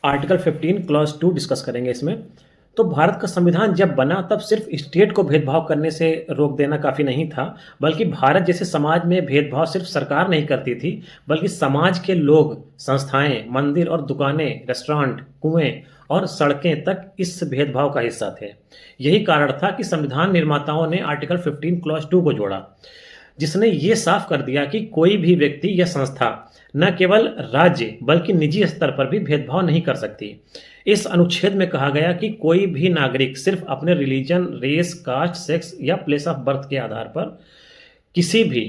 Article 15 clause 2 discuss करेंगे इसमें। तो भारत का संविधान जब बना तब सिर्फ स्टेट को भेदभाव करने से रोक देना काफ़ी नहीं था, बल्कि भारत जैसे समाज में भेदभाव सिर्फ सरकार नहीं करती थी, बल्कि समाज के लोग, संस्थाएं, मंदिर और दुकानें, रेस्टोरेंट, कुएं और सड़कें तक इस भेदभाव का हिस्सा थे। यही कारण था कि संविधान निर्माताओं ने आर्टिकल 15 क्लॉज 2 को जोड़ा, जिसने ये साफ कर दिया कि कोई भी व्यक्ति या संस्था न केवल राज्य बल्कि निजी स्तर पर भी भेदभाव नहीं कर सकती। इस अनुच्छेद में कहा गया कि कोई भी नागरिक सिर्फ अपने रिलीजन, रेस, कास्ट, सेक्स या प्लेस ऑफ बर्थ के आधार पर किसी भी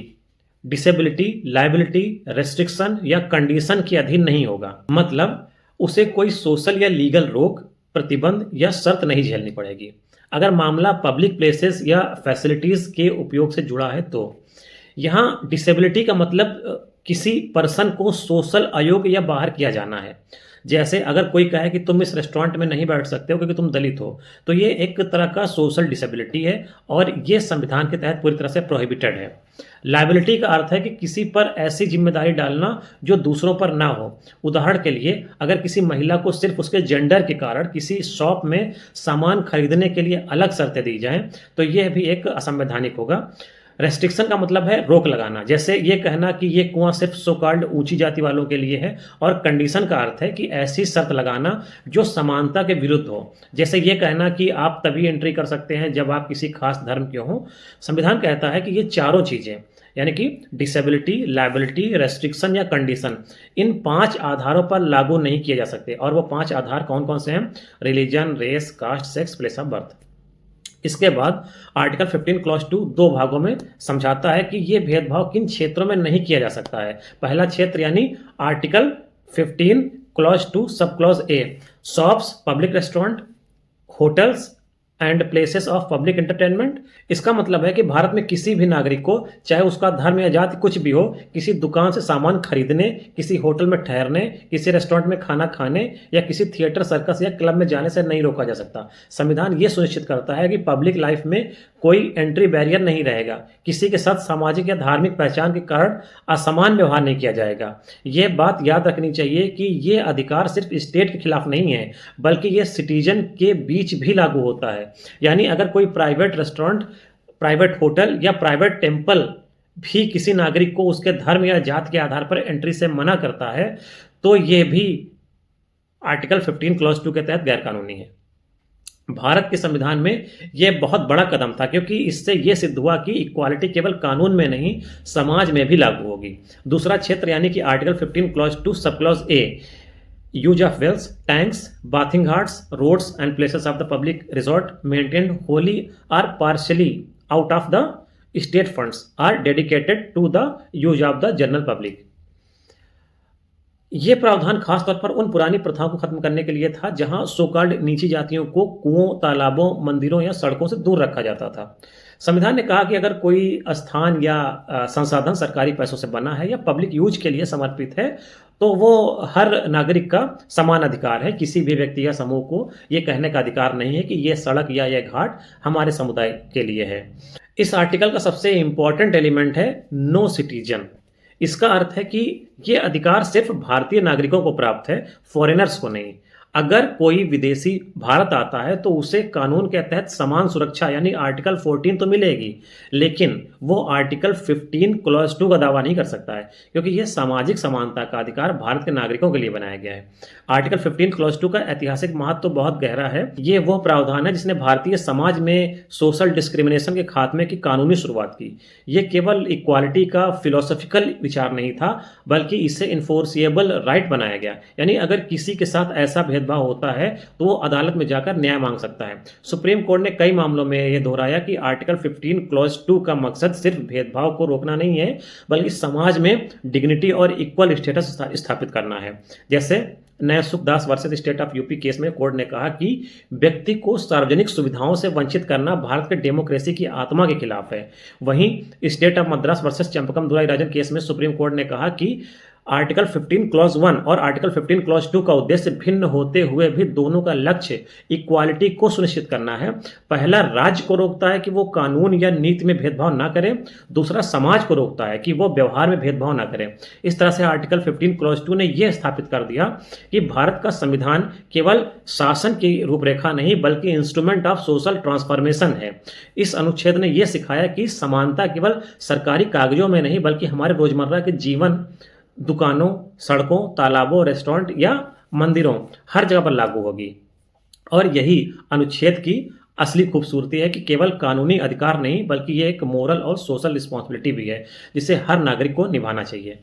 डिसेबिलिटी, लायबिलिटी, रेस्ट्रिक्शन या कंडीशन के अधीन नहीं होगा। मतलब उसे कोई सोशल या लीगल रोक, प्रतिबंध या शर्त नहीं झेलनी पड़ेगी। अगर मामला पब्लिक प्लेसेस या फैसिलिटीज के उपयोग से जुड़ा है तो यहाँ डिसेबिलिटी का मतलब किसी पर्सन को सोशल अयोग्य या बाहर किया जाना है। जैसे अगर कोई कहे कि तुम इस रेस्टोरेंट में नहीं बैठ सकते हो क्योंकि तुम दलित हो, तो ये एक तरह का सोशल डिसेबिलिटी है और ये संविधान के तहत पूरी तरह से प्रोहिबिटेड है। लायबिलिटी का अर्थ है कि किसी पर ऐसी जिम्मेदारी डालना जो दूसरों पर ना हो। उदाहरण के लिए, अगर किसी महिला को सिर्फ उसके जेंडर के कारण किसी शॉप में सामान खरीदने के लिए अलग शर्तें दी जाएं, तो यह भी एक असंवैधानिक होगा। रेस्ट्रिक्शन का मतलब है रोक लगाना, जैसे ये कहना कि ये कुआं सिर्फ सो कॉल्ड ऊंची जाति वालों के लिए है। और कंडीशन का अर्थ है कि ऐसी शर्त लगाना जो समानता के विरुद्ध हो, जैसे ये कहना कि आप तभी एंट्री कर सकते हैं जब आप किसी खास धर्म के हों। संविधान कहता है कि ये चारों चीज़ें, यानी कि डिसेबिलिटी, लायबिलिटी, रेस्ट्रिक्शन या कंडीशन, इन 5 आधारों पर लागू नहीं किए जा सकते। और वो 5 आधार कौन कौन से हैं? Religion, race, caste, sex, place of birth. इसके बाद आर्टिकल 15 क्लॉज 2 2 भागों में समझाता है कि ये भेदभाव किन क्षेत्रों में नहीं किया जा सकता है। पहला क्षेत्र यानी article 15 clause 2 sub clause A, shops, public restaurant, hotels and places of public entertainment. इसका मतलब है कि भारत में किसी भी नागरिक को, चाहे उसका धर्म या जाति कुछ भी हो, किसी दुकान से सामान खरीदने, किसी होटल में ठहरने, किसी रेस्टोरेंट में खाना खाने या किसी थिएटर, सर्कस या क्लब में जाने से नहीं रोका जा सकता। संविधान ये सुनिश्चित करता है कि पब्लिक लाइफ में कोई एंट्री बैरियर नहीं रहेगा, किसी के साथ सामाजिक या धार्मिक पहचान के कारण असमान व्यवहार नहीं किया जाएगा। ये बात याद रखनी चाहिए कि ये अधिकार सिर्फ स्टेट के खिलाफ नहीं है, बल्कि ये सिटीजन के बीच भी लागू होता है। यानी अगर कोई प्राइवेट रेस्टोरेंट, प्राइवेट होटल या प्राइवेट टेम्पल भी किसी नागरिक को उसके धर्म या जात के आधार पर एंट्री से मना करता है, तो ये भी आर्टिकल 15 क्लॉज 2 के तहत गैरकानूनी है। भारत के संविधान में यह बहुत बड़ा कदम था, क्योंकि इससे यह सिद्ध हुआ कि इक्वालिटी केवल कानून में नहीं, समाज में भी लागू होगी। दूसरा क्षेत्र यानी कि article 15 clause 2 sub clause A, use of wells, tanks, bathing ghats, roads and places of the public resort maintained wholly or partially out of the state funds are dedicated to the use of the general public। ये प्रावधान खासतौर पर उन पुरानी प्रथाओं को खत्म करने के लिए था जहां सोकॉल्ड नीची जातियों को कुओं, तालाबों, मंदिरों या सड़कों से दूर रखा जाता था। संविधान ने कहा कि अगर कोई स्थान या संसाधन सरकारी पैसों से बना है या पब्लिक यूज के लिए समर्पित है, तो वो हर नागरिक का समान अधिकार है। किसी भी व्यक्ति या समूह को ये कहने का अधिकार नहीं है कि ये सड़क या ये घाट हमारे समुदाय के लिए है। इस आर्टिकल का सबसे इंपॉर्टेंट एलिमेंट है नो सिटीजन। इसका अर्थ है कि ये अधिकार सिर्फ भारतीय नागरिकों को प्राप्त है, फॉरेनर्स को नहीं। अगर कोई विदेशी भारत आता है तो उसे कानून के तहत समान सुरक्षा यानी आर्टिकल 14 तो मिलेगी, लेकिन वो आर्टिकल 15 क्लॉज 2 का दावा नहीं कर सकता है, क्योंकि यह सामाजिक समानता का अधिकार भारत के नागरिकों के लिए बनाया गया है। आर्टिकल 15 क्लॉज 2 का ऐतिहासिक महत्व तो बहुत गहरा है। ये वो प्रावधान है जिसने भारतीय समाज में सोशल डिस्क्रिमिनेशन के खात्मे की कानूनी शुरुआत की। ये केवल इक्वालिटी का फिलोसॉफिकल विचार नहीं था, बल्कि इसे इन्फोर्सिएबल राइट बनाया गया। यानी अगर किसी के साथ ऐसा भेदभाव होता है तो वो अदालत में जाकर न्याय मांग सकता है। सुप्रीम कोर्ट ने कई मामलों में यह दोहराया कि आर्टिकल 15 क्लॉज 2 का मकसद सिर्फ भेदभाव को रोकना नहीं है, बल्कि समाज में डिग्निटी और इक्वल स्टेटस स्थापित करना है। जैसे नया Sukhdas versus state of UP case में कोर्ट ने कहा कि व्यक्ति को सार्वजनिक सुविधाओं से वंचित करना भारत के डेमोक्रेसी की आत्मा के खिलाफ है। वहीं state of Madras versus Champakam Durai Rajan case में सुप्रीम कोर्ट ने कहा कि आर्टिकल 15 क्लॉज 1 और आर्टिकल 15 क्लॉज 2 का उद्देश्य भिन्न होते हुए भी दोनों का लक्ष्य इक्वालिटी को सुनिश्चित करना है। पहला राज्य को रोकता है कि वो कानून या नीति में भेदभाव ना करे, दूसरा समाज को रोकता है कि वो व्यवहार में भेदभाव ना करे। इस तरह से आर्टिकल 15 क्लॉज 2 ने यह स्थापित कर दिया कि भारत का संविधान केवल शासन की रूपरेखा नहीं बल्कि इंस्ट्रूमेंट ऑफ सोशल ट्रांसफॉर्मेशन है। इस अनुच्छेद ने यह सिखाया कि समानता केवल सरकारी कागजों में नहीं बल्कि हमारे रोजमर्रा के जीवन, दुकानों, सड़कों, तालाबों, रेस्टोरेंट या मंदिरों, हर जगह पर लागू होगी। और यही अनुच्छेद की असली खूबसूरती है कि केवल कानूनी अधिकार नहीं बल्कि ये एक मोरल और सोशल रिस्पॉन्सिबिलिटी भी है जिसे हर नागरिक को निभाना चाहिए।